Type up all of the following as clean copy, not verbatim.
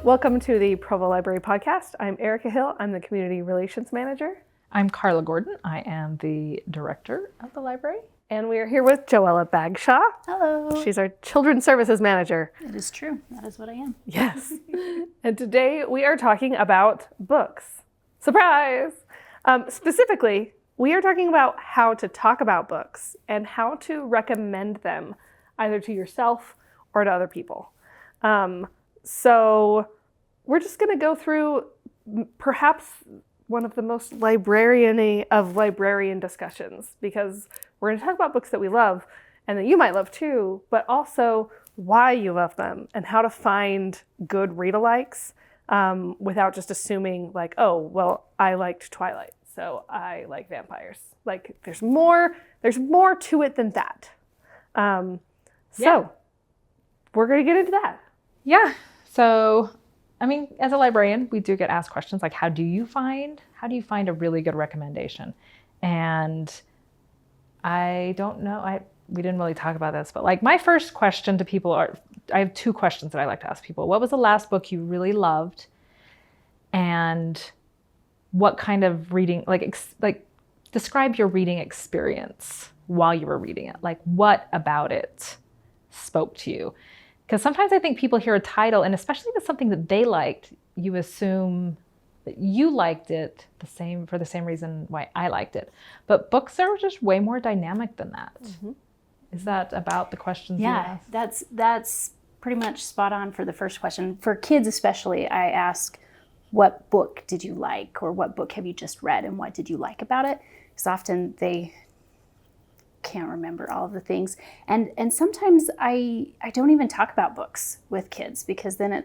Welcome to the Provo Library Podcast. I'm Erica Hill. I'm the Community Relations Manager. I'm Carla Gordon. I am the Director of the library. And we are here with Joella Bagshaw. Hello. She's our Children's Services Manager. It is true. That is what I am. Yes. And today we are talking about books. Surprise! Specifically, we are talking about how to talk about books and how to recommend them either to yourself or to other people. So we're just going to go through perhaps one of the most librarian-y of librarian discussions, because we're going to talk about books that we love and that you might love too, but also why you love them and how to find good read-alikes without just assuming like, oh, well, I liked Twilight, so I like vampires. Like there's more to it than that. So we're going to get into that. Yeah. So, I mean, as a librarian, we do get asked questions like, how do you find a really good recommendation? And I don't know, we didn't really talk about this, but like my first question to people I have two questions that I like to ask people. What was the last book you really loved? And what kind of reading, describe your reading experience while you were reading it. Like what about it spoke to you? Because sometimes I think people hear a title, and especially if it's something that they liked, you assume that you liked it for the same reason why I liked it. But books are just way more dynamic than that. Mm-hmm. Is that about the questions you asked? That's pretty much spot on for the first question. For kids especially, I ask, what book did you like? Or what book have you just read and what did you like about it? Because often they can't remember all of the things. And sometimes I don't even talk about books with kids, because then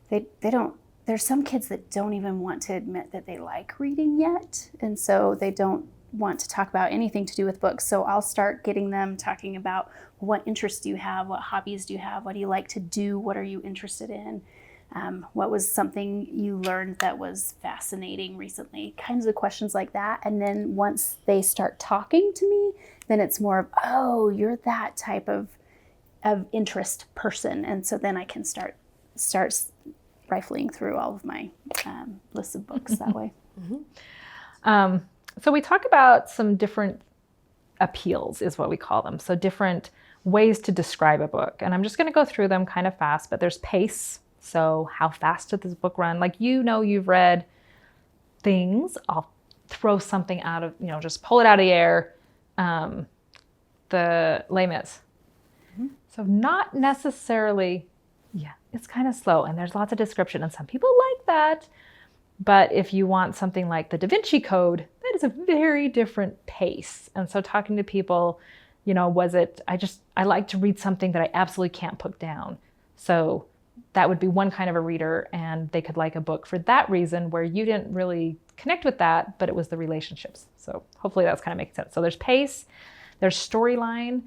they don't, there's some kids that don't even want to admit that they like reading yet. And so they don't want to talk about anything to do with books. So I'll start getting them talking about what interests do you have? What hobbies do you have? What do you like to do? What are you interested in? What was something you learned that was fascinating recently? Kinds of questions like that. And then once they start talking to me, then it's more of, oh, you're that type of interest person. And so then I can start rifling through all of my lists of books that way. Mm-hmm. So we talk about some different appeals is what we call them. So different ways to describe a book. And I'm just going to go through them kind of fast, but there's pace. So how fast did this book run? Like, you've read things. I'll throw something out of, just pull it out of the air. The Les Mis. Mm-hmm. So not necessarily, it's kind of slow and there's lots of description and some people like that. But if you want something like the Da Vinci Code, that is a very different pace. And so talking to people, I like to read something that I absolutely can't put down. So that would be one kind of a reader, and they could like a book for that reason where you didn't really connect with that, but it was the relationships. So hopefully that's kind of making sense. So there's pace, there's storyline.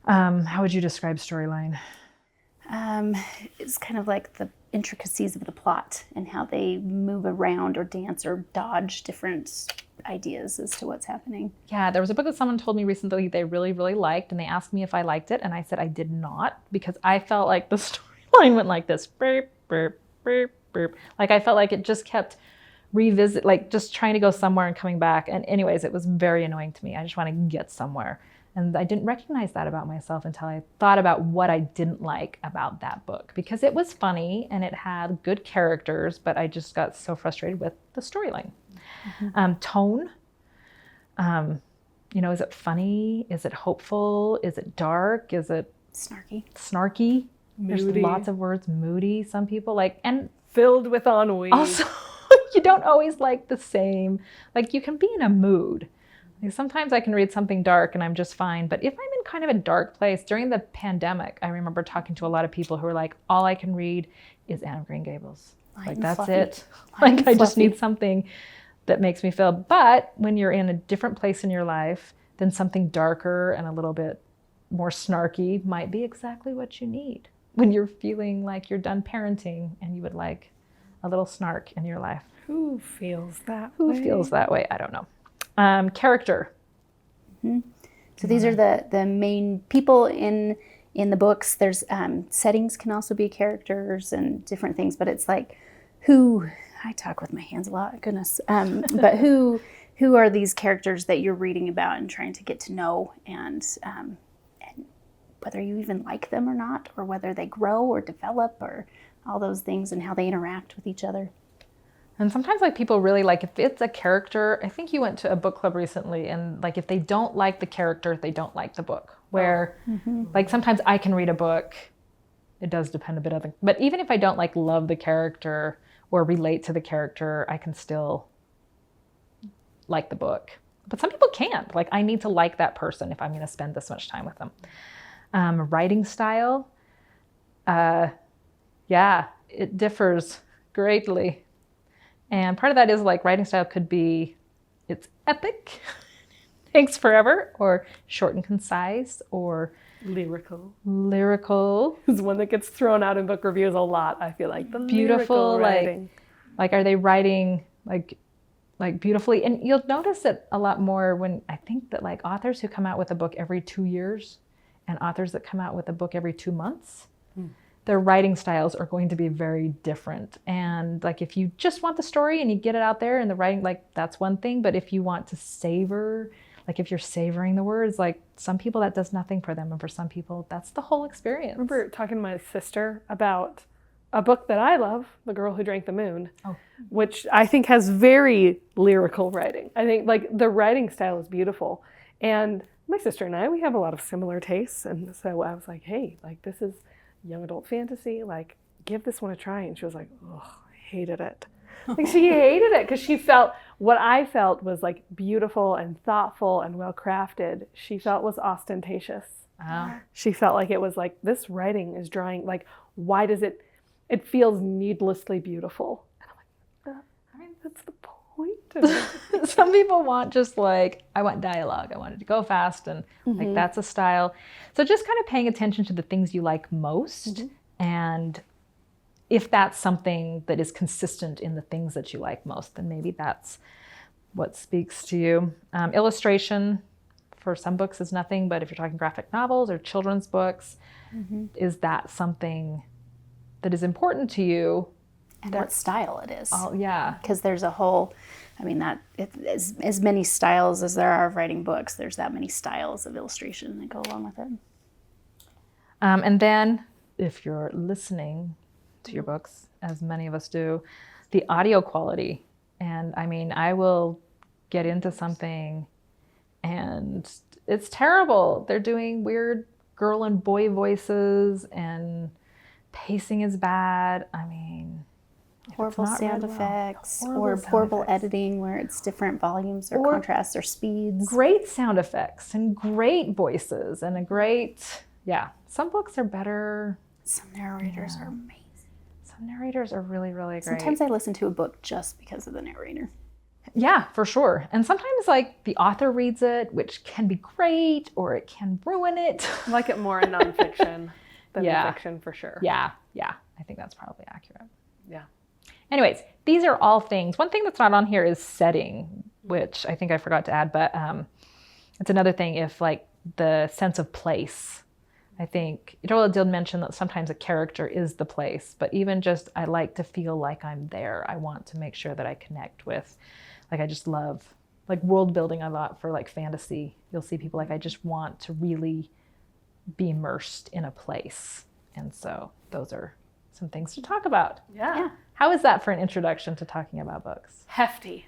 How would you describe storyline? It's kind of like the intricacies of the plot and how they move around or dance or dodge different ideas as to what's happening. Yeah, there was a book that someone told me recently they really, really liked, and they asked me if I liked it, and I said I did not, because I felt like the storyline went like this, burp, burp, burp, burp. Like I felt like it just kept just trying to go somewhere and coming back. And anyways, it was very annoying to me. I just want to get somewhere. And I didn't recognize that about myself until I thought about what I didn't like about that book, because it was funny and it had good characters, but I just got so frustrated with the storyline. Mm-hmm. Tone, is it funny? Is it hopeful? Is it dark? Is it snarky? Moody. There's lots of words, moody, some people like, and filled with ennui. Also, you don't always like the same, like you can be in a mood. Like sometimes I can read something dark and I'm just fine. But if I'm in kind of a dark place, during the pandemic, I remember talking to a lot of people who were like, all I can read is Anne of Green Gables. Like that's it. Like I just need something that makes me feel. But when you're in a different place in your life, then something darker and a little bit more snarky might be exactly what you need when you're feeling like you're done parenting and you would like a little snark in your life. Who feels that way? Who feels that way? I don't know. Character. Mm-hmm. So these are the main people in in the books, there's settings can also be characters and different things, but it's like I talk with my hands a lot, goodness, but who are these characters that you're reading about and trying to get to know, and whether you even like them or not, or whether they grow or develop, or all those things, and how they interact with each other. And sometimes like people really like, if it's a character, I think you went to a book club recently, and like if they don't like the character, they don't like the book. Where like sometimes I can read a book, it does depend a bit on the, but even if I don't like love the character or relate to the character, I can still like the book. But some people can't. Like I need to like that person if I'm going to spend this much time with them. Writing style, it differs greatly. And part of that is like writing style could be, it's epic, takes forever, or short and concise, or Lyrical is one that gets thrown out in book reviews a lot. I feel like the beautiful, lyrical writing. like are they writing like beautifully? And you'll notice it a lot more when I think that like authors who come out with a book every 2 years and authors that come out with a book every 2 months, their writing styles are going to be very different. And like if you just want the story and you get it out there and the writing, like that's one thing. But if you want to savor, like if you're savoring the words, like some people that does nothing for them, and for some people that's the whole experience. I remember talking to my sister about a book that I love, The Girl Who Drank the Moon, which I think has very lyrical writing. I think like the writing style is beautiful. And my sister and I, we have a lot of similar tastes. And so I was like, hey, like this is young adult fantasy, like give this one a try. And she was like, oh, I hated it. Like she hated it because she felt what I felt was like beautiful and thoughtful and well crafted. She felt was ostentatious. She felt like it was like this writing is drawing, like why does it feels needlessly beautiful. And I'm like, I mean that's the point of it. Some people want just like, I want dialogue. I want it to go fast, and like that's a style. So just kind of paying attention to the things you like most, and if that's something that is consistent in the things that you like most, then maybe that's what speaks to you. Illustration for some books is nothing, but if you're talking graphic novels or children's books, is that something that is important to you? And what style it is. Oh, yeah. Because there's a whole, I mean, as many styles as there are of writing books, there's that many styles of illustration that go along with it. And then if you're listening to your books, as many of us do, the audio quality. And I mean, I will get into something and it's terrible. They're doing weird girl and boy voices and pacing is bad. I mean, horrible sound effects, or horrible editing where it's different volumes or contrasts or speeds. Great sound effects and great voices and a great, some books are better. Some narrators are amazing. Some narrators are really, really great. Sometimes I listen to a book just because of the narrator. Yeah, for sure. And sometimes like the author reads it, which can be great or it can ruin it. I like it more in nonfiction than in fiction for sure. Yeah. I think that's probably accurate. Yeah. Anyways, these are all things. One thing that's not on here is setting, which I think I forgot to add, but it's another thing if like the sense of place. I think Joella did mention that sometimes a character is the place, but even just I like to feel like I'm there. I want to make sure that I connect with, like I just love like world building a lot for like fantasy. You'll see people like I just want to really be immersed in a place. And so those are some things to talk about. Yeah. How is that for an introduction to talking about books? Hefty.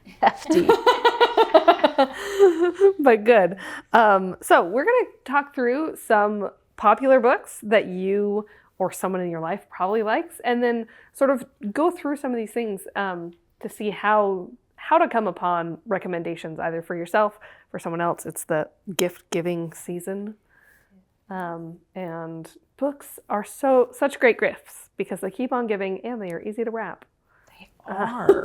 But good. So we're going to talk through some popular books that you or someone in your life probably likes, and then sort of go through some of these things to see how to come upon recommendations either for yourself, for someone else. It's the gift giving season. And books are such great gifts because they keep on giving and they are easy to wrap. They are.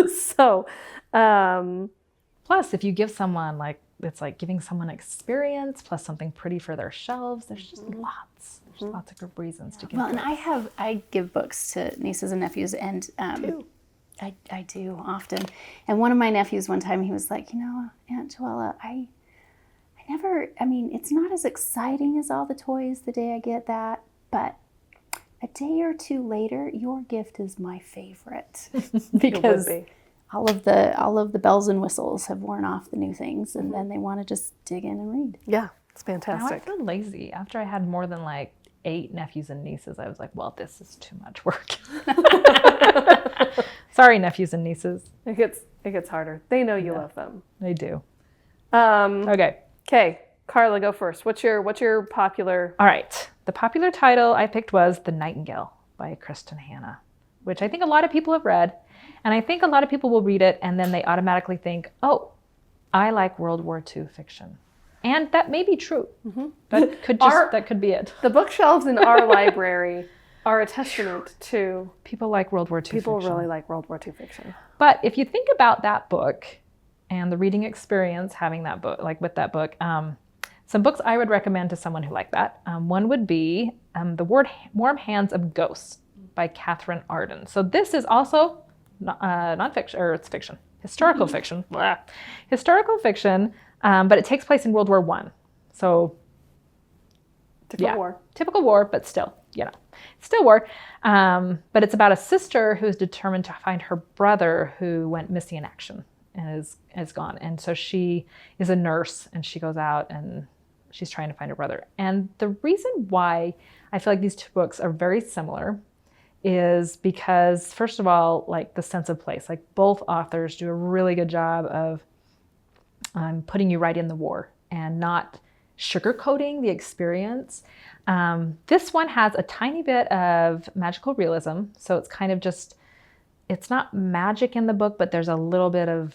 Plus, if you give someone like, it's like giving someone experience plus something pretty for their shelves. There's just lots of good reasons to give. Well, and I give books to nieces and nephews, and I do often. And one of my nephews one time, he was like, Aunt Joella, I mean, it's not as exciting as all the toys the day I get that, but a day or two later, your gift is my favorite because all of the bells and whistles have worn off the new things, and then they want to just dig in and read. Yeah, it's Now I fantastic. feel lazy. After I had more than like 8 nephews and nieces, I was like, well, this is too much work. Sorry, nephews and nieces. It gets harder. They know you love them. They do. Okay. Okay. Carla, go first. What's your popular? All right. The popular title I picked was The Nightingale by Kristin Hannah, which I think a lot of people have read. And I think a lot of people will read it and then they automatically think, oh, I like World War II fiction. And that may be true. Mm-hmm. That could be it. The bookshelves in our library are a testament to people like World War II people fiction. really like World War II fiction. But if you think about that book and the reading experience having that book, like with that book, some books I would recommend to someone who liked that. One would be The Warm Hands of Ghosts by Katherine Arden. So this is also nonfiction, or it's fiction, historical fiction. Blah. Historical fiction, but it takes place in World War I. So typical war, but still, still war. But it's about a sister who is determined to find her brother who went missing in action and is gone. And so she is a nurse and she goes out and she's trying to find her brother. And the reason why I feel like these two books are very similar is because, first of all, like the sense of place, like both authors do a really good job of putting you right in the war and not sugarcoating the experience. This one has a tiny bit of magical realism. So it's kind of just, it's not magic in the book, but there's a little bit of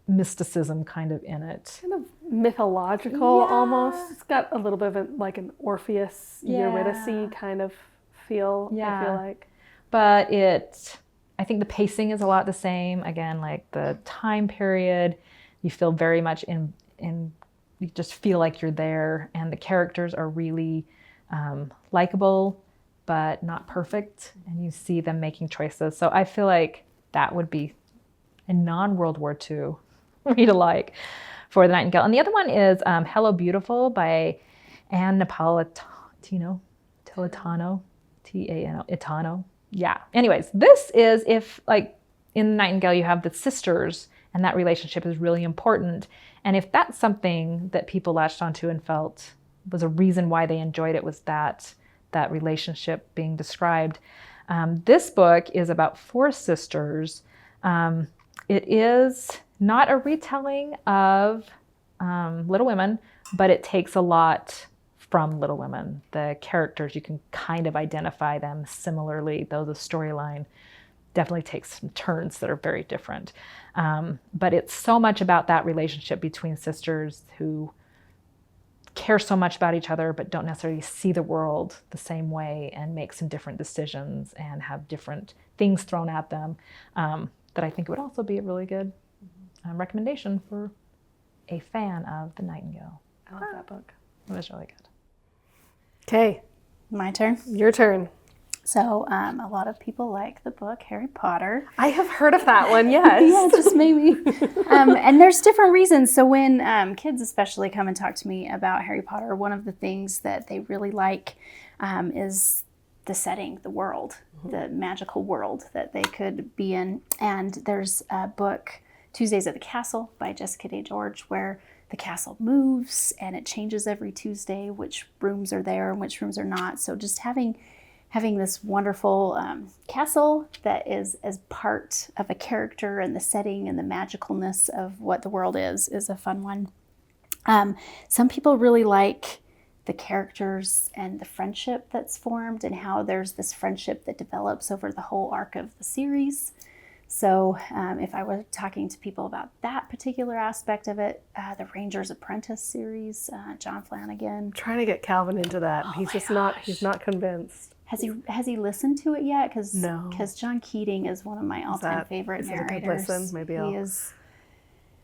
mysticism kind of in it. Kind of mythological almost. It's got a little bit of like an Orpheus, Eurydice kind of feel, I feel like. But I think the pacing is a lot the same. Again, like the time period, you feel very much in you just feel like you're there, and the characters are really likable, but not perfect, and you see them making choices. So I feel like that would be a non-World War II read-alike for The Nightingale. And the other one is Hello Beautiful by Anne Napolitano, T-A-N-O, Yeah. Anyways, this is if, like, in The Nightingale, you have the sisters, and that relationship is really important. And if that's something that people latched onto and felt was a reason why they enjoyed it, was that relationship being described. This book is about 4 sisters. It is not a retelling of Little Women, but it takes a lot from Little Women. The characters, you can kind of identify them similarly, though the storyline definitely takes some turns that are very different. But it's so much about that relationship between sisters who care so much about each other, but don't necessarily see the world the same way and make some different decisions and have different things thrown at them. That I think would also be a really good recommendation for a fan of The Nightingale. I love that book. It was really good. Okay, My turn. your turn. So a lot of people like the book Harry Potter. I have heard of that one, yes. Yeah, just maybe. And there's different reasons. So when kids especially come and talk to me about Harry Potter, one of the things that they really like is the setting, the world, the magical world that they could be in. And there's a book, Tuesdays at the Castle by Jessica Day George, where the castle moves and it changes every Tuesday, which rooms are there and which rooms are not. So just having this wonderful castle that is as part of a character and the setting and the magicalness of what the world is a fun one. Some people really like the characters and the friendship that's formed and how there's this friendship that develops over the whole arc of the series. So if I were talking to people about that particular aspect of it, the Ranger's Apprentice series, John Flanagan. I'm trying to get Calvin into that. He's not convinced. Has he listened to it yet? No. Because John Keating is one of my all-time favorite narrators. Listen? Maybe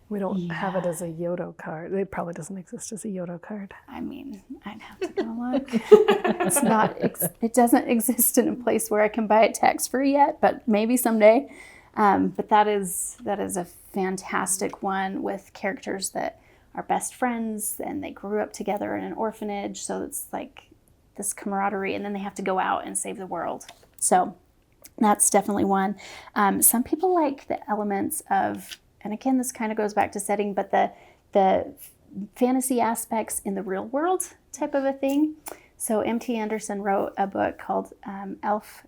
we don't have it as a Yodo card. It probably doesn't exist as a Yodo card. I mean, I'd have to go look. It doesn't exist in a place where I can buy it tax-free yet, but maybe someday. But that is a fantastic one with characters that are best friends and they grew up together in an orphanage. So it's like this camaraderie, and then they have to go out and save the world. So that's definitely one. Some people like the elements of, and again, this kind of goes back to setting, but the fantasy aspects in the real world type of a thing. So M.T. Anderson wrote a book called Elf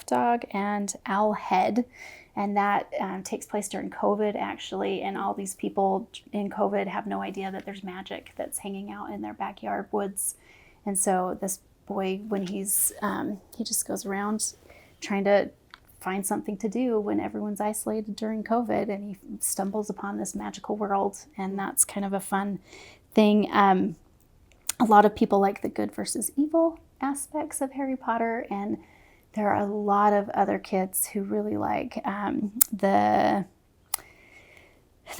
Dog and Owl Head, and that takes place during COVID, actually, and all these people in COVID have no idea that there's magic that's hanging out in their backyard woods. And so this boy, when he just goes around trying to find something to do when everyone's isolated during COVID, and he stumbles upon this magical world, and that's kind of a fun thing. A lot of people like the good versus evil aspects of Harry Potter, and there are a lot of other kids who really like the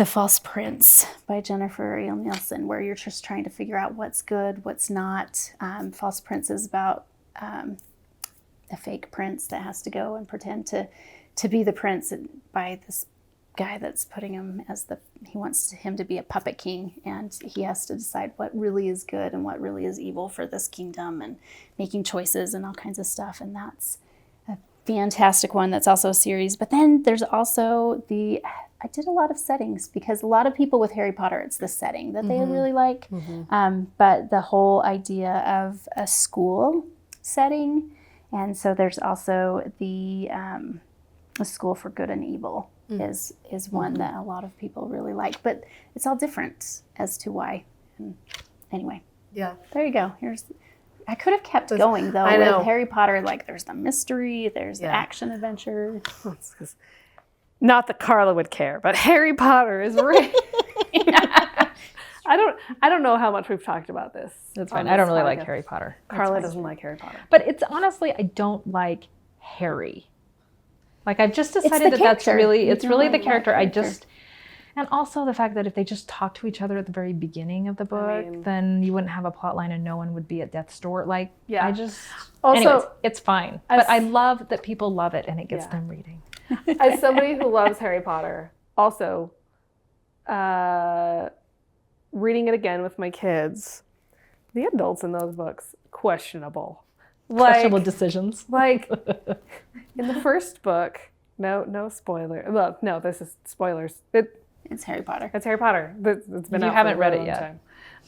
False Prince by Jennifer Ariel Nielsen, where you're just trying to figure out what's good, what's not. False Prince is about a fake prince that has to go and pretend to be the prince by this guy that's putting him as he wants him to be a puppet king, and he has to decide what really is good and what really is evil for this kingdom, and making choices and all kinds of stuff. And that's a fantastic one. That's also a series. But then there's also I did a lot of settings, because a lot of people with Harry Potter, it's the setting that they really like. But the whole idea of a school setting, and so there's also the A School for Good and Evil is one that a lot of people really like, but it's all different as to why. And anyway, Yeah. there you go. I could have kept going though. I know. With Harry Potter, like there's the mystery, there's the action adventure. Not that Carla would care, but Harry Potter is right. I don't know how much we've talked about this. That's fine. I don't really like Harry Potter. Carla doesn't like Harry Potter. But it's honestly, I don't like Harry. Like, I've just decided that's really, it's really the character. And also the fact that if they just talk to each other at the very beginning of the book, then you wouldn't have a plot line and no one would be at death's door. Like, anyways, it's fine. But I love that people love it and it gets them reading. As somebody who loves Harry Potter, also, reading it again with my kids, the adults in those books, questionable. Questionable decisions. Like, in the first book, no spoiler. Well, no, this is spoilers. It's Harry Potter. It's Harry Potter. It's been You out haven't for a read it long yet.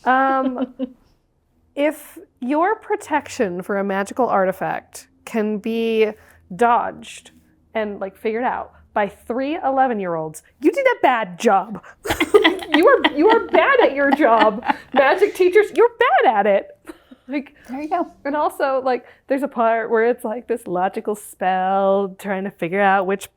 time. If your protection for a magical artifact can be dodged and like figured out by 3 11-year-olds, you did a bad job. you are bad at your job. Magic teachers, you're bad at it. Like, there you go. And also, like, there's a part where it's like this logical spell trying to figure out which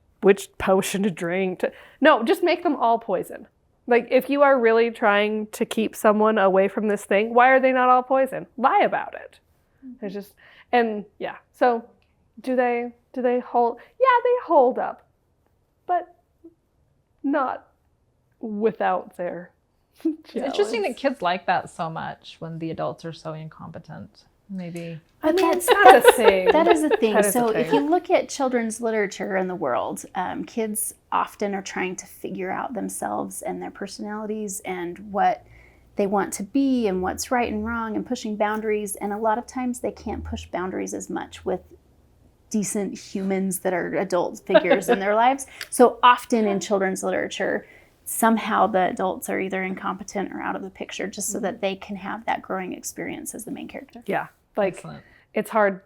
potion to drink. No, just make them all poison. Like, if you are really trying to keep someone away from this thing, why are they not all poison? Lie about it. It's just, and yeah. So, do they hold? Yeah, they hold up, but not without their. It's interesting that kids like that so much when the adults are so incompetent. Maybe. I mean, it's not the same. That is the thing. That is So the thing. if you look at children's literature in the world, kids often are trying to figure out themselves and their personalities and what they want to be and what's right and wrong and pushing boundaries. And a lot of times they can't push boundaries as much with decent humans that are adult figures in their lives. So often in children's literature, somehow the adults are either incompetent or out of the picture just so that they can have that growing experience as the main character. Yeah. Like, Excellent. it's hard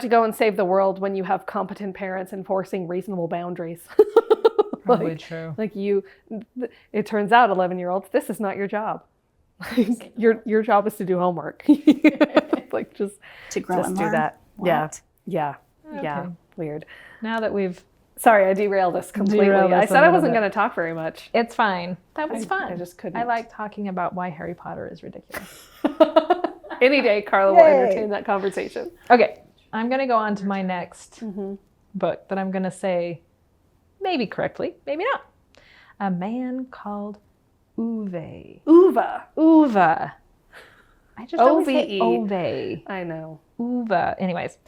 to go and save the world when you have competent parents enforcing reasonable boundaries. Probably true. Like it turns out 11-year-olds, this is not your job. Like, your job is to do homework. Like, just To grow just and do learn. that. What? Yeah. Okay. Weird. Now that we've, Sorry, I derailed us completely. Derailed us I a said I little wasn't bit. going to talk very much. it's fine. That was fun. I just couldn't. I like talking about why Harry Potter is ridiculous. Any day, Carla will entertain that conversation. Okay, I'm going to go on to my next book that I'm going to say maybe correctly, maybe not. A Man Called Uwe. Uva. Uva. I just always say OVE. Ove. I know. Uva. Anyways,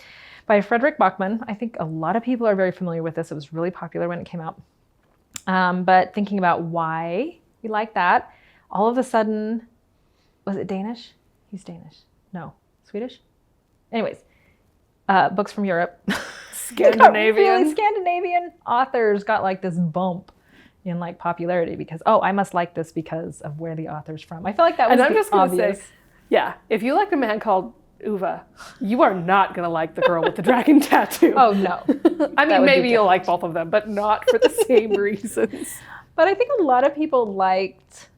by Frederick Bachman. I think a lot of people are very familiar with this. It was really popular when it came out. But thinking about why we like that, all of a sudden, was it Danish? He's Danish. No. Swedish? Anyways, books from Europe. Scandinavian. Scandinavian authors got like this bump in like popularity because, I must like this because of where the author's from. I feel like that was And I'm just gonna obvious. say, yeah, if you liked a man called Uwe, you are not gonna like the girl with the dragon tattoo. Oh, no. I mean, would be maybe you'll different. like both of them, but not for the same reasons. But I think a lot of people liked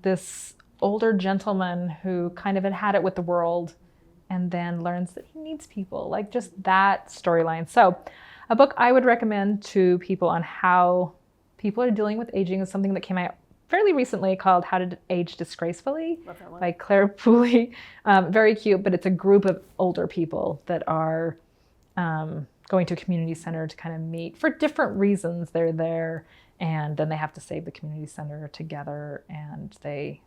this older gentleman who kind of had it with the world and then learns that he needs people, like just that storyline. So a book I would recommend to people on how people are dealing with aging is something that came out fairly recently called How to Age Disgracefully by Claire Pooley. Very cute, but it's a group of older people that are going to a community center to kind of meet for different reasons. They're there and then they have to save the community center together and they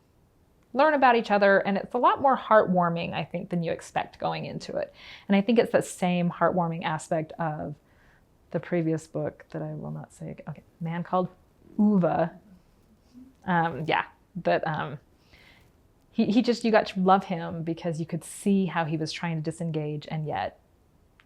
learn about each other, and it's a lot more heartwarming, I think, than you expect going into it. And I think it's that same heartwarming aspect of the previous book that I will not say. Okay, Man Called Uwe. He just, you got to love him because you could see how he was trying to disengage and yet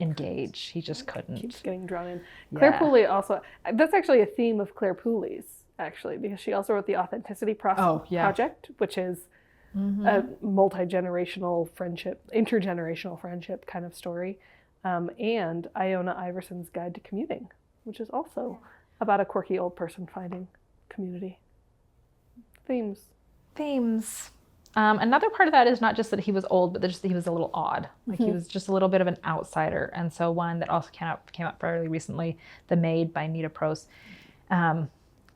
engage. He just couldn't. Keeps getting drawn in. Yeah. Claire Pooley also, that's actually a theme of Claire Pooley's, actually, because she also wrote the Authenticity Project, which is a multi-generational friendship, intergenerational friendship kind of story. And Iona Iverson's Guide to Commuting, which is also about a quirky old person finding community. Themes. Another part of that is not just that he was old, but just that he was a little odd. Like he was just a little bit of an outsider. And so one that also came out fairly recently, The Maid by Nita Prose,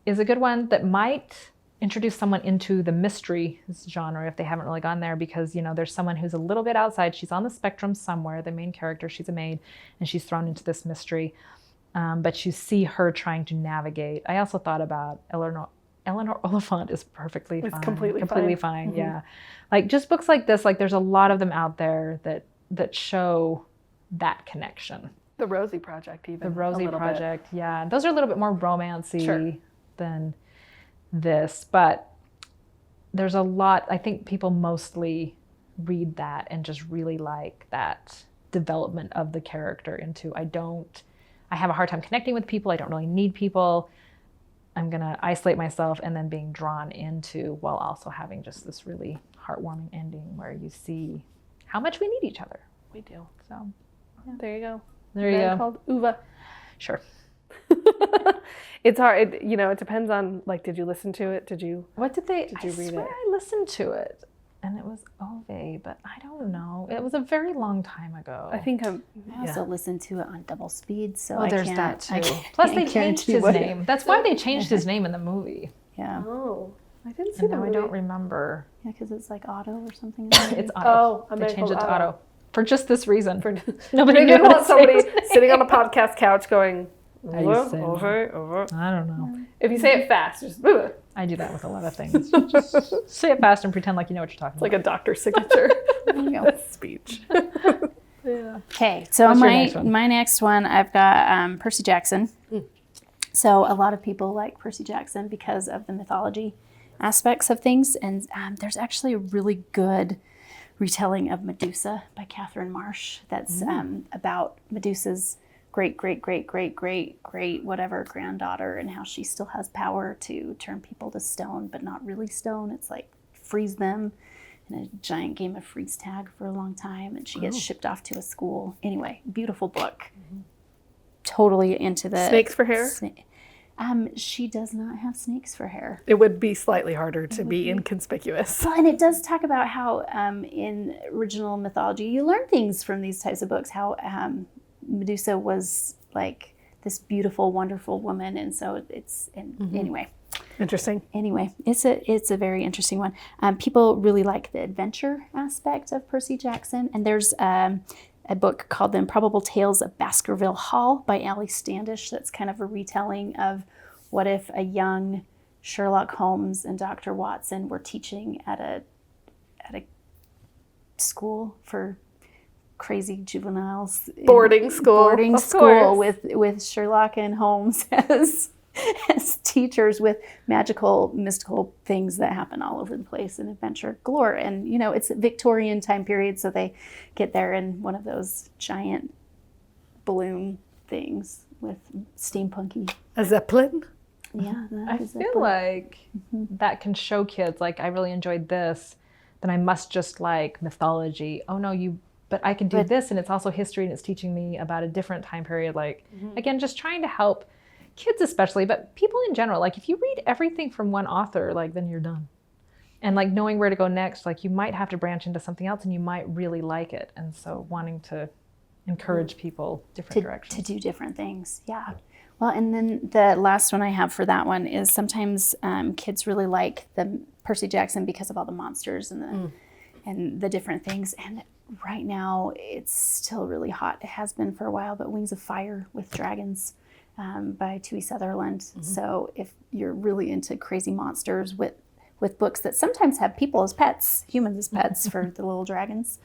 is a good one that might introduce someone into the mystery genre if they haven't really gone there, because, there's someone who's a little bit outside. She's on the spectrum somewhere, the main character, she's a maid, and she's thrown into this mystery. But you see her trying to navigate. I also thought about Eleanor Oliphant is perfectly fine. It's completely fine. Mm-hmm. Yeah. Like just books like this, like there's a lot of them out there that show that connection. The Rosie Project, even. The Rosie Project, yeah. Those are a little bit more romancy than this, but there's a lot. I think people mostly read that and just really like that development of the character into, I have a hard time connecting with people. I don't really need people. I'm going to isolate myself, and then being drawn into, while also having just this really heartwarming ending where you see how much we need each other. We do. So there you go. There you go. Called Uwe. Sure. It's hard. It depends on, like, did you listen to it? Did you read it? I listened to it, and it was Ove, but I don't know. It was a very long time ago. I think I also listened to it on double speed, so there's can't, that too. I can't Plus, they changed guarantee his what- name. That's why they changed his name in the movie. Yeah, Oh, I didn't see And that now I movie. don't remember. yeah, because it's like Otto or something. It's Otto. Oh, I They may changed it call to Otto for just this reason. Nobody knew didn't how to want say somebody his name. sitting on a podcast couch going, How do you say that? over. I don't know. If you say it fast, just Uwe. I do that with a lot of things. Just say it fast and pretend like you know what you're talking It's like a doctor's signature. There you go. Speech. Yeah. Okay, so What's your next one? my next one, I've got Percy Jackson. So a lot of people like Percy Jackson because of the mythology aspects of things, and there's actually a really good retelling of Medusa by Catherine Marsh that's about Medusa's great whatever granddaughter, and how she still has power to turn people to stone, but not really stone. It's like freeze them in a giant game of freeze tag for a long time, and she gets shipped off to a school. Anyway, beautiful book. Totally into the Snakes for hair? She does not have snakes for hair. It would be slightly harder to be inconspicuous. Well, and it does talk about how in original mythology you learn things from these types of books, how Medusa was like this beautiful, wonderful woman, and so it's anyway. Interesting. Anyway, it's a very interesting one. People really like the adventure aspect of Percy Jackson, and there's a book called The Improbable Tales of Baskerville Hall by Allie Standish. That's kind of a retelling of what if a young Sherlock Holmes and Dr. Watson were teaching at a school for crazy juveniles. Boarding school. Boarding of school course. with Sherlock and Holmes as as teachers with magical, mystical things that happen all over the place and adventure galore. And, it's a Victorian time period, so they get there in one of those giant balloon things with steampunky. A Zeppelin? Yeah. I feel like that can show kids, like, I really enjoyed this, then I must just like mythology. Oh no, but I can do this, and it's also history, and it's teaching me about a different time period. Like, again, just trying to help kids especially, but people in general. Like, if you read everything from one author, like, then you're done. And like knowing where to go next, like you might have to branch into something else and you might really like it. And so wanting to encourage people different directions. To do different things. Yeah. Well, and then the last one I have for that one is sometimes kids really like the Percy Jackson because of all the monsters and the different things. And right now it's still really hot. It has been for a while, but Wings of Fire with Dragons by Tui Sutherland. So if you're really into crazy monsters with books that sometimes have people as pets, humans as pets for the little dragons,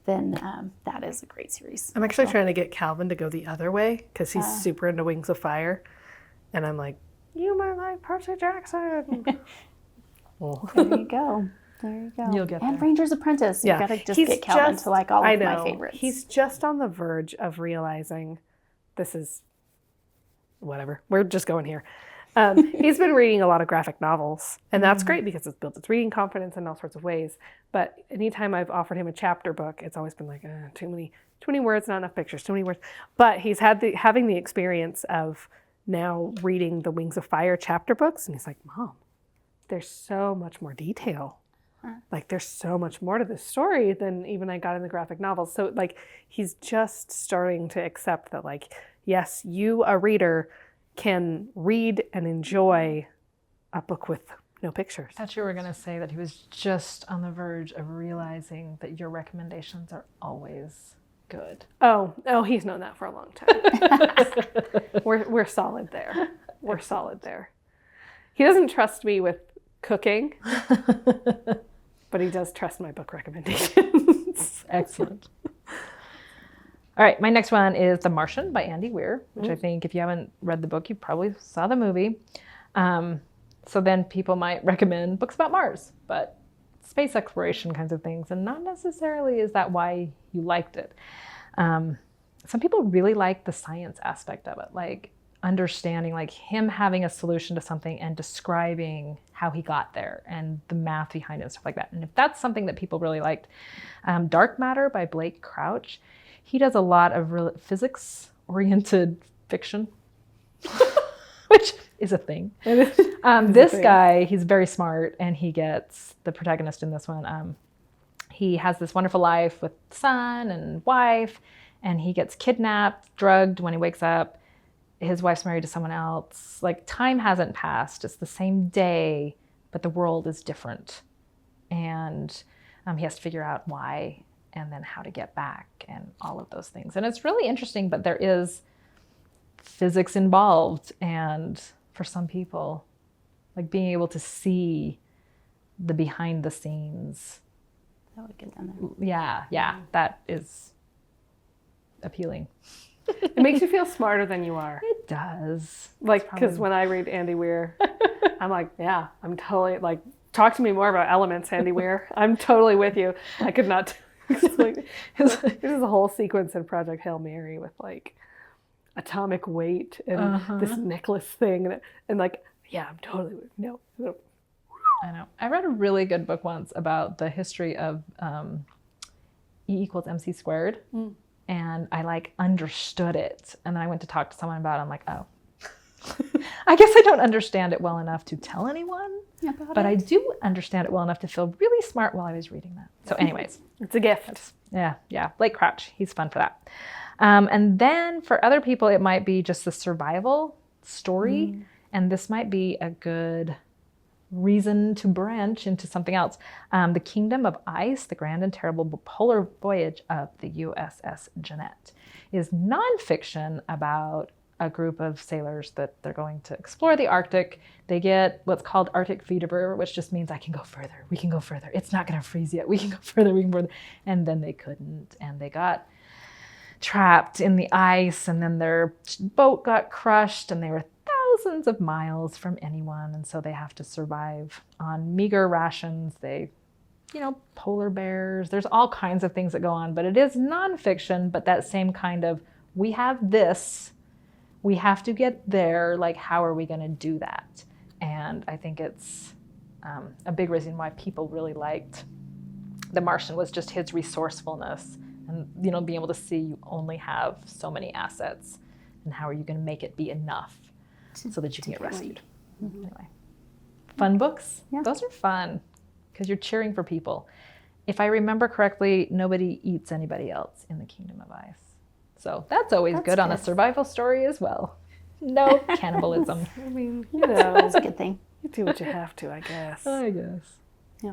then that is a great series. I'm actually trying to get Calvin to go the other way because he's super into Wings of Fire. And I'm like, you might like Percy Jackson. There you go. There you go. You'll get and there. Ranger's Apprentice. You've got to just get Calvin to like all of my favorites. He's just on the verge of realizing this is whatever. We're just going here. He's been reading a lot of graphic novels, and that's great because it's built his reading confidence in all sorts of ways. But anytime I've offered him a chapter book, it's always been like, too many words, not enough pictures, too many words. But he's having the experience of now reading the Wings of Fire chapter books, and he's like, Mom, there's so much more detail. Like, there's so much more to this story than even I got in the graphic novels. So, like, he's just starting to accept that, like, yes, you, a reader, can read and enjoy a book with no pictures. I thought you were going to say that he was just on the verge of realizing that your recommendations are always good. Oh, he's known that for a long time. We're solid there. We're solid there. He doesn't trust me with cooking, but he does trust my book recommendations. Excellent. All right, my next one is The Martian by Andy Weir, which I think if you haven't read the book, you probably saw the movie. So then people might recommend books about Mars, but space exploration kinds of things, and not necessarily is that why you liked it. Some people really like the science aspect of it, like understanding, like him having a solution to something and describing how he got there and the math behind it and stuff like that. And if that's something that people really liked, Dark Matter by Blake Crouch, he does a lot of physics-oriented fiction, which is a thing. This guy, he's very smart, and he gets the protagonist in this one. He has this wonderful life with son and wife, and he gets kidnapped, drugged when he wakes up. His wife's married to someone else. Like, time hasn't passed. It's the same day, but the world is different. And he has to figure out why and then how to get back and all of those things. And it's really interesting, but there is physics involved. And for some people, like being able to see the behind the scenes. That would get down there. Yeah, that is appealing. It makes you feel smarter than you are. It does. Like, because when I read Andy Weir, I'm like, yeah, I'm totally, like, talk to me more about elements, Andy Weir. I'm totally with you. I could not explain. There's a whole sequence in Project Hail Mary with, like, atomic weight and this necklace thing. And like, yeah, I'm totally with you. No. I know. I read a really good book once about the history of E=mc². And I like understood it. And then I went to talk to someone about it. I'm like, oh, I guess I don't understand it well enough to tell anyone, but I do understand it well enough to feel really smart while I was reading that. So anyways. It's a gift. Yeah. Blake Crouch, he's fun for that. And then for other people, it might be just a survival story. And this might be a good reason to branch into something else. The Kingdom of Ice, the Grand and Terrible Polar Voyage of the USS Jeanette is nonfiction about a group of sailors that they're going to explore the Arctic. They get what's called Arctic fever, which just means I can go further. We can go further. It's not going to freeze yet. We can go further. And then they couldn't. And they got trapped in the ice, and then their boat got crushed, and they were thousands of miles from anyone, and so they have to survive on meager rations. They, polar bears, there's all kinds of things that go on, but it is nonfiction, but that same kind of, we have this, we have to get there, like, how are we going to do that? And I think it's a big reason why people really liked The Martian was just his resourcefulness and, being able to see you only have so many assets and how are you going to make it be enough so that you can get rescued. Mm-hmm. Anyway, fun books. Yeah. Those are fun because you're cheering for people. If I remember correctly, nobody eats anybody else in the Kingdom of Ice. So that's always good on a survival story as well. No cannibalism. I mean, that's a good thing. You do what you have to, I guess. I guess. Yeah.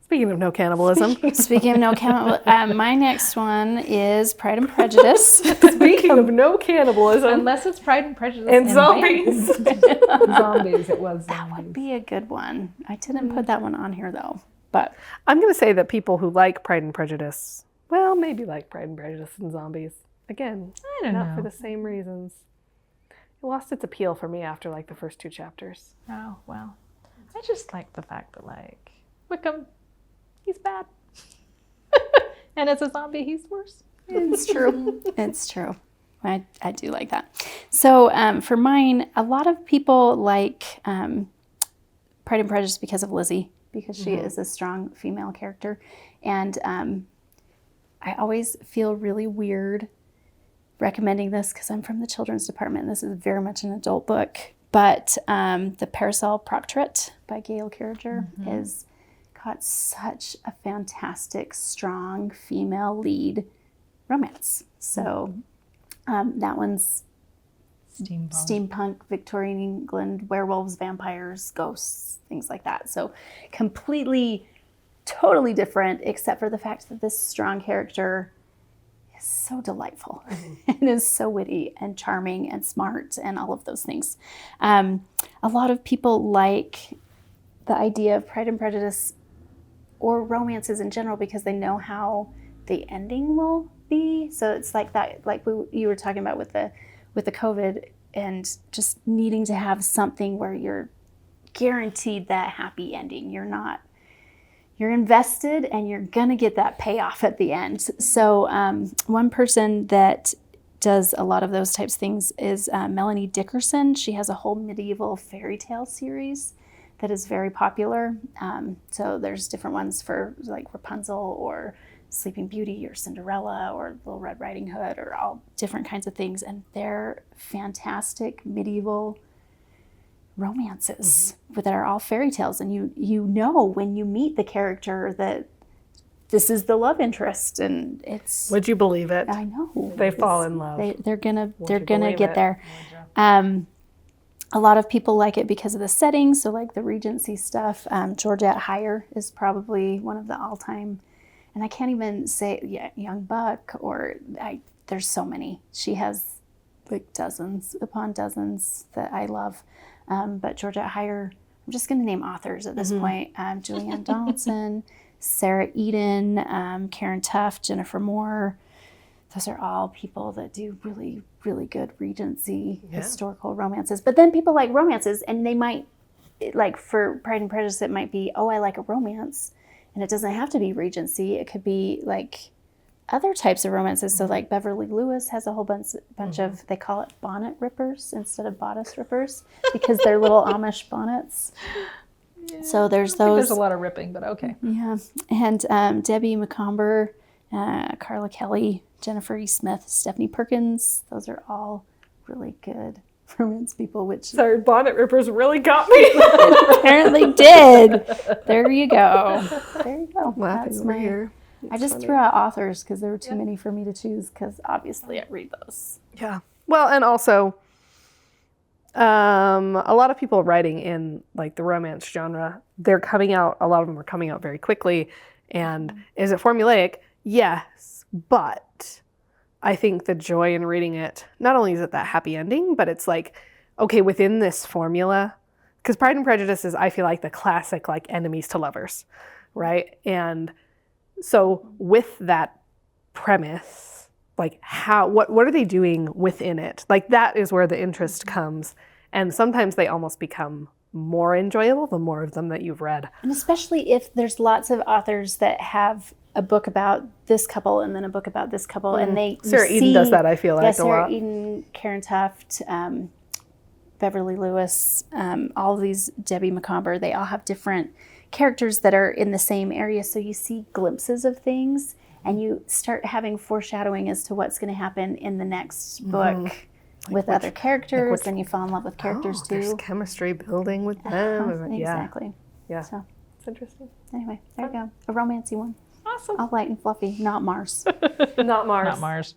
Speaking of no cannibalism. Speaking of no cannibalism, my next one is Pride and Prejudice. Speaking of no cannibalism. Unless it's Pride and Prejudice and zombies. Zombies, it was zombies. That would be a good one. I didn't put that one on here, though. But I'm going to say that people who like Pride and Prejudice, well, maybe like Pride and Prejudice and zombies. Again, I don't know. For the same reasons. It lost its appeal for me after, the first 2 chapters. Oh, well. I just like the fact that, Wickham, he's bad. And as a zombie, he's worse. It's true. It's true. I do like that. So for mine, a lot of people like Pride and Prejudice because of Lizzie, because she is a strong female character. And I always feel really weird recommending this because I'm from the children's department. And this is very much an adult book. But The Parasol Proctorate by Gail Carriger has got such a fantastic, strong female lead romance. So that one's steampunk, Victorian England, werewolves, vampires, ghosts, things like that. So completely, totally different, except for the fact that this strong character is so delightful and is so witty and charming and smart and all of those things. A lot of people like the idea of Pride and Prejudice or romances in general because they know how the ending will be. So it's like that, you were talking about with the COVID and just needing to have something where you're guaranteed that happy ending. You're invested and you're gonna get that payoff at the end. So one person that does a lot of those types of things is Melanie Dickerson. She has a whole medieval fairy tale series that is very popular. So there's different ones for Rapunzel or Sleeping Beauty or Cinderella or Little Red Riding Hood or all different kinds of things. And they're fantastic medieval romances that are all fairy tales. And you know when you meet the character that this is the love interest, and it's. Would you believe it? I know. They fall in love. They're gonna get there. A lot of people like it because of the setting. So the Regency stuff. Georgette Heyer is probably one of the all-time. And I can't even say Young Buck there's so many. She has dozens upon dozens that I love. But Georgette Heyer, I'm just going to name authors at this point. Julianne Donaldson, Sarah Eden, Karen Tuft, Jennifer Moore. Those are all people that do really, really good Regency historical romances. But then people like romances, and they might, for Pride and Prejudice, it might be, I like a romance. And it doesn't have to be Regency. It could be other types of romances. So Beverly Lewis has a whole bunch of, they call it bonnet rippers instead of bodice rippers because they're little Amish bonnets. Yeah, so there's those. There's a lot of ripping, but okay. Yeah. And Debbie McComber, Carla Kelly, Jennifer E. Smith, Stephanie Perkins. Those are all really good romance people, which sorry, bonnet rippers really got me. Apparently did. There you go. Laughing over here. I just threw out authors because there were too many for me to choose because obviously I read those. Yeah. Well, and also a lot of people writing in the romance genre, a lot of them are coming out very quickly. And is it formulaic? Yes, but I think the joy in reading it, not only is it that happy ending, but it's okay, within this formula, because Pride and Prejudice is, I feel the classic, enemies to lovers, right? And so with that premise, what are they doing within it? That is where the interest comes. And sometimes they almost become more enjoyable the more of them that you've read. And especially if there's lots of authors that have a book about this couple and then a book about this couple, and you Sarah Eden does that, I feel like, a Sarah lot. Eden, Karen Tuft, Beverly Lewis, all of these, Debbie Macomber, they all have different characters that are in the same area, so you see glimpses of things and you start having foreshadowing as to what's going to happen in the next book with other characters, and you fall in love with characters too. There's chemistry building with them. Exactly. Yeah. So It's interesting. anyway, there you go. A romancy one. Awesome. All light and fluffy, not Mars. Not Mars. Not Mars.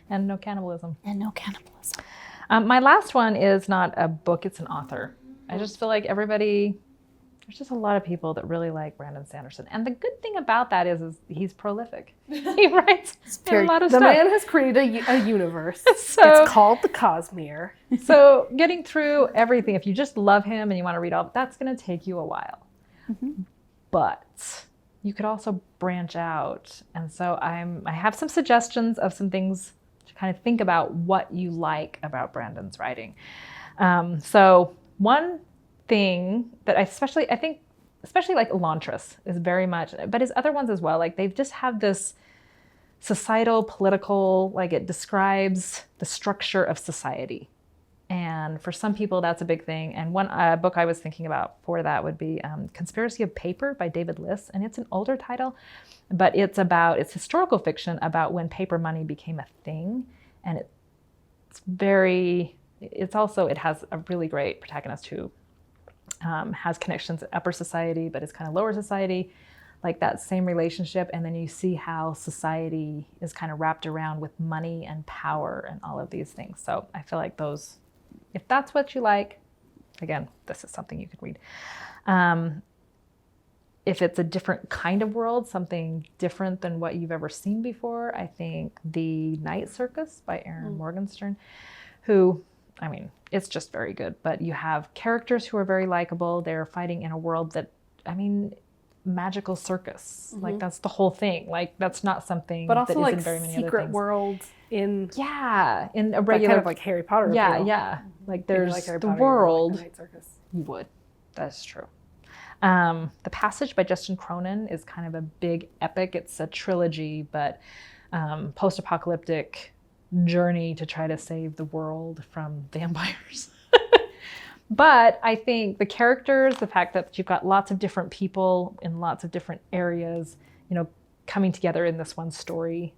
And no cannibalism. And no cannibalism. My last one is not a book, it's an author. I just feel like there's just a lot of people that really like Brandon Sanderson. And the good thing about that is he's prolific. He writes a lot of the stuff. man has created a universe. So- It's called the Cosmere. So getting through everything, if you just love him and you want to read all, that's going to take you a while. But you could also branch out. And so I have some suggestions of some things to kind of think about what you like about Brandon's writing. So one thing that I think especially like Elantris is very much, but his other ones as well, like they just have this societal, political, like it describes the structure of society. And for some people, that's a big thing. And one book I was thinking about for that would be Conspiracy of Paper by David Liss. And it's an older title, but it's historical fiction about when paper money became a thing. And it has a really great protagonist who has connections to upper society, but it's kind of lower society, like that same relationship. And then you see how society is kind of wrapped around with money and power and all of these things. So I feel like those, if that's what you like, again, this is something you could read. If it's a different kind of world, something different than what you've ever seen before, I think The Night Circus by Erin Morgenstern, who, I mean, it's just very good. But you have characters who are very likable. They're fighting in a world that, I mean, magical circus. Like that's the whole thing. Like that's not something But also that like isn't very many other secret things. worlds in In a like regular, kind of like Harry Potter. yeah, appeal. yeah. Like If you there's like Harry the Potter, you would world. like the Night Circus. You would. That's true. The Passage by Justin Cronin is kind of a big epic. It's a trilogy, but post-apocalyptic journey to try to save the world from vampires. But I think the characters, the fact that you've got lots of different people in lots of different areas, coming together in this one story,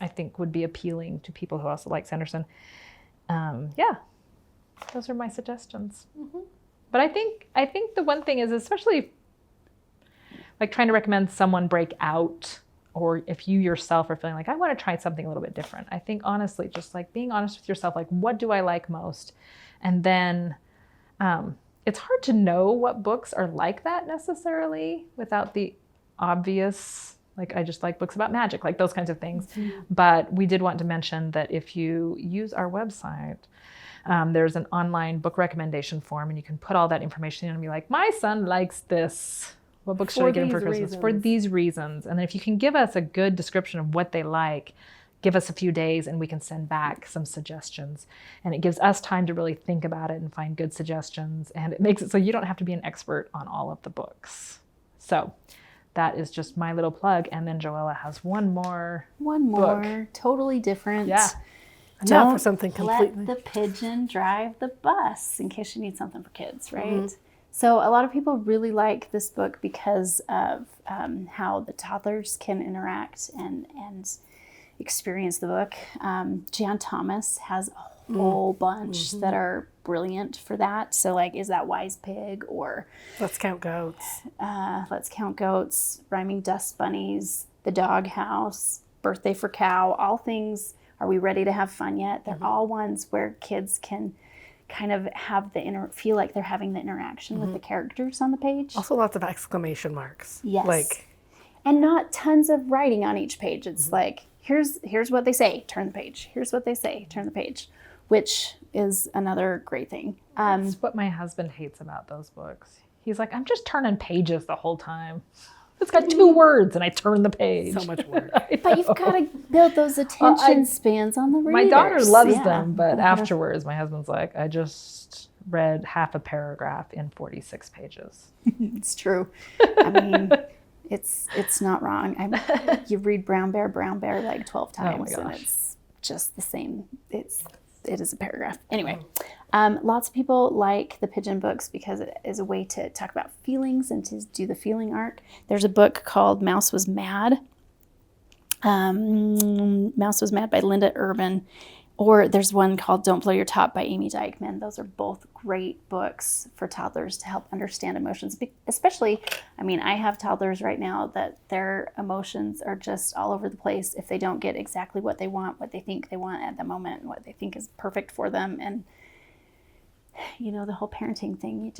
I think would be appealing to people who also like Sanderson. Those are my suggestions. But I think the one thing is, especially like trying to recommend someone break out, or if you yourself are feeling like, I want to try something a little bit different. I think honestly, just like being honest with yourself, like what do I like most? And then it's hard to know what books are like that necessarily without the obvious, like I just like books about magic, like those kinds of things. But we did want to mention that if you use our website, there's an online book recommendation form, and you can put all that information in and be like, my son likes this. What books should I get him for Christmas? For these reasons. And then if you can give us a good description of what they like, give us a few days and we can send back some suggestions. And it gives us time to really think about it and find good suggestions. And it makes it so you don't have to be an expert on all of the books. So that is just my little plug. And then Joella has one more book. Totally different. Yeah. Don't for something completely. let the pigeon drive the bus, in case you need something for kids, right? So a lot of people really like this book because of how the toddlers can interact and experience the book. Jan Thomas has a whole bunch that are brilliant for that. So like, Is That Wise Pig? Or Let's Count Goats. Let's Count Goats, Rhyming Dust Bunnies, The Dog House, Birthday for Cow, all things. Are we ready to have fun yet? They're all ones where kids can kind of have feel like they're having the interaction with the characters on the page. Also lots of exclamation marks. Yes. And not tons of writing on each page. It's like, here's what they say, turn the page. Here's what they say, turn the page, which is another great thing. That's what my husband hates about those books. He's like, I'm just turning pages the whole time. It's got 2 words, and I turn the page. So much work. But you've got to build those attention spans on the readers. My daughter loves them, but afterwards, my husband's like, I just read half a paragraph in 46 pages. It's true. I mean, it's not wrong. You read Brown Bear like 12 times, and it's just the same. It is a paragraph. Anyway, lots of people like the Pigeon books because it is a way to talk about feelings and to do the feeling arc. There's a book called Mouse Was Mad. Mouse Was Mad by Linda Urban. Or there's one called Don't Blow Your Top by Amy Dykman. Those are both great books for toddlers to help understand emotions. Especially, I mean, I have toddlers right now that their emotions are just all over the place if they don't get exactly what they want, what they think they want at the moment, and what they think is perfect for them. And, you know, the whole parenting thing,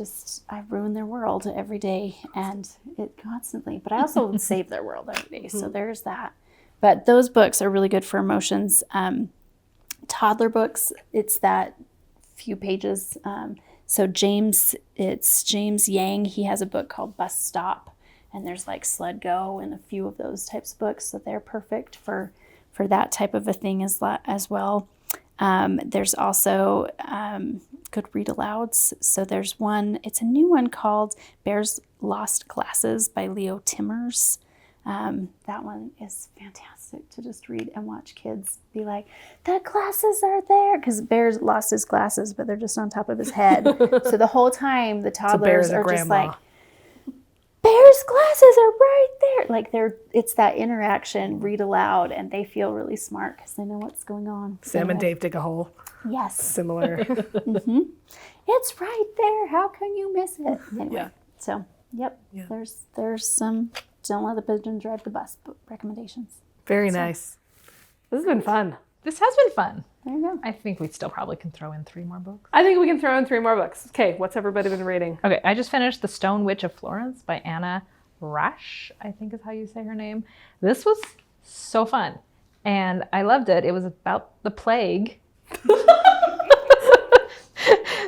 I ruin their world every day and it constantly. But I also save their world every day. So there's that. But those books are really good for emotions. Toddler books, it's that few pages. So it's James Yang. He has a book called Bus Stop, and there's like Sled Go and a few of those types of books. So they're perfect for that type of a thing as well. There's also good read alouds. So there's one, it's a new one called Bear's Lost Glasses by Leo Timmers. That one is fantastic to just read and watch kids be like, the glasses are there. Because Bear's lost his glasses, but they're just on top of his head. So the whole time the toddlers are just like, Bear's glasses are right there. Like it's that interaction, read aloud, and they feel really smart because they know what's going on. Sam and Dave dig a hole. Yes. Similar. Mm-hmm. It's right there. How can you miss it? Anyway, Yeah. So, yep. Yeah. There's some Don't Let the Pigeon Drive the Bus recommendations. Very nice. This has been fun. This has been fun. There you go. I think we still probably can throw in 3 more books. I think we can throw in 3 more books. Okay, what's everybody been reading? Okay, I just finished The Stone Witch of Florence by Anna Rash, I think is how you say her name. This was so fun, and I loved it. It was about the plague.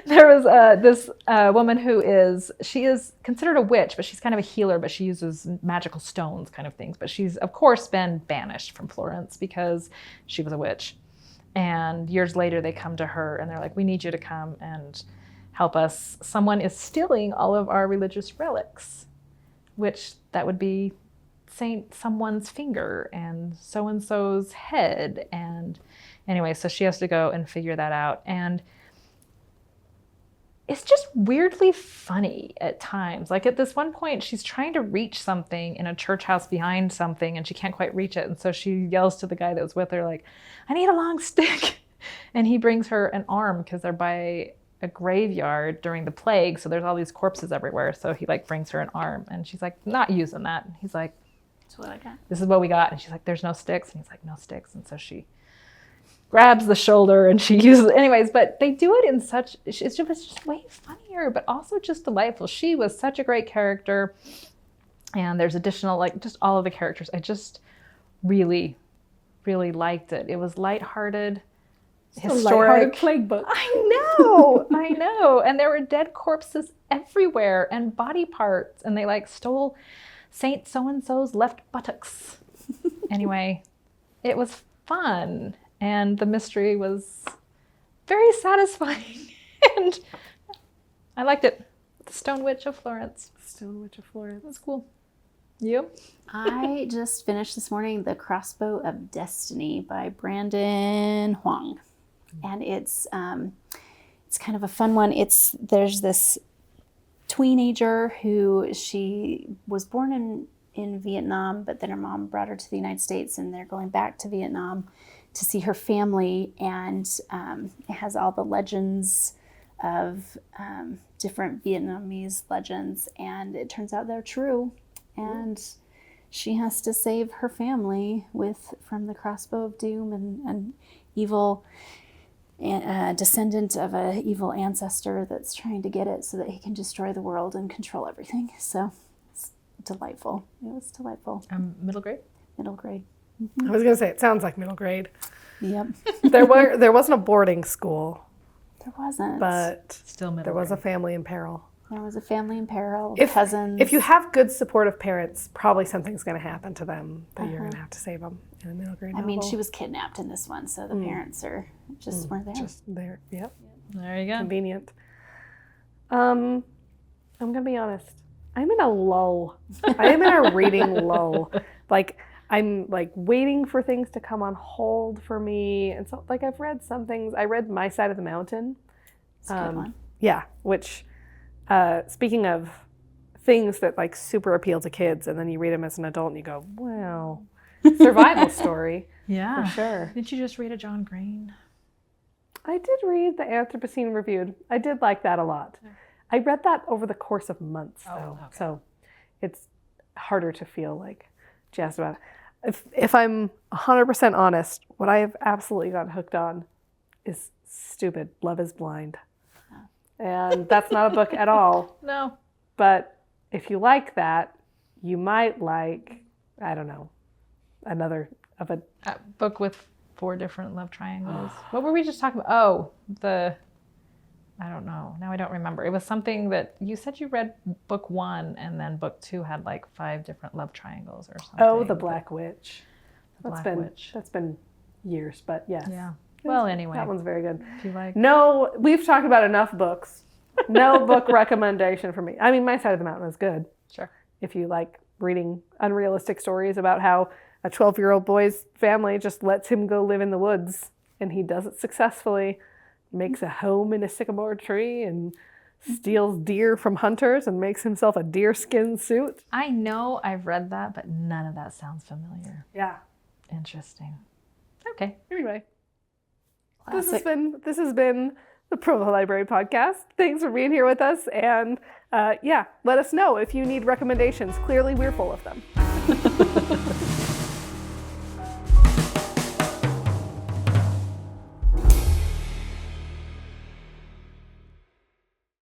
There was this woman she is considered a witch, but she's kind of a healer, but she uses magical stones kind of things. But she's, of course, been banished from Florence because she was a witch. And years later, they come to her and they're like, we need you to come and help us. Someone is stealing all of our religious relics, which that would be Saint someone's finger and so-and-so's head. And anyway, so she has to go and figure that out. And it's just weirdly funny at times. Like at this one point, she's trying to reach something in a church house behind something and she can't quite reach it. And so she yells to the guy that was with her, like, I need a long stick. And he brings her an arm because they're by a graveyard during the plague. So there's all these corpses everywhere. So he like brings her an arm and she's like, not using that. And he's like, That's what I got. This is what we got. And she's like, there's no sticks. And he's like, no sticks. And so she grabs the shoulder and she uses, anyways, but they do it in such, it's just way funnier, but also just delightful. She was such a great character. And there's additional, like just all of the characters. I just really, really liked it. It was lighthearted, historic. Plague book. I know. And there were dead corpses everywhere and body parts. And they like stole Saint so-and-so's left buttocks. Anyway, it was fun. And the mystery was very satisfying. And I liked it. The Stone Witch of Florence. Stone Witch of Florence. That's cool. You? I just finished this morning The Crossbow of Destiny by Brandon Huang. And it's kind of a fun one. There's this teenager who she was born in Vietnam, but then her mom brought her to the United States and they're going back to Vietnam to see her family, and it has all the legends of different Vietnamese legends, and it turns out they're true, and she has to save her family from the crossbow of doom and evil descendant of an evil ancestor that's trying to get it so that he can destroy the world and control everything. So it's delightful. It was delightful. Middle grade? Middle grade. I was going to say, it sounds like middle grade. Yep. There wasn't a boarding school, There wasn't. but Still middle there was a grade. family in peril. There was a family in peril, If- cousins. If you have good supportive parents, probably something's going to happen to them that you're going to have to save them in a middle grade I mean, novel. she was kidnapped in this one, so the parents are just weren't there. Just there. Yep. There you go. Convenient. I'm going to be honest. I'm in a lull. I am in a reading lull. Like, I'm like waiting for things to come on hold for me. And so like I've read some things. I read My Side of the Mountain. It's a good one. Yeah, which speaking of things that like super appeal to kids and then you read them as an adult and you go, well, survival story. Yeah. For sure. Didn't you just read a John Green? I did read the Anthropocene Reviewed. I did like that a lot. I read that over the course of months though. Okay. So it's harder to feel like jazzed about it. If I'm 100% honest, what I have absolutely gotten hooked on is stupid Love is Blind. And that's not a book at all. No. But if you like that, you might like, I don't know, another of a... A book with 4 different love triangles. What were we just talking about? Oh, I don't know. Now I don't remember. It was something that you said you read book 1 and then book 2 had like 5 different love triangles or something. Oh, The Black Witch. Black been, Witch. That's been years, but yes. Yeah. Well, anyway. That one's very good. If you like. No, we've talked about enough books. No book recommendation for me. I mean, My Side of the Mountain is good. Sure. If you like reading unrealistic stories about how a 12-year-old boy's family just lets him go live in the woods and he does it successfully, makes a home in a sycamore tree and steals deer from hunters and makes himself a deerskin suit. I know I've read that, but none of that sounds familiar. Yeah. Interesting. Okay. Anyway, Classic. this has been the Provo Library Podcast. Thanks for being here with us. And yeah, let us know if you need recommendations. Clearly, we're full of them.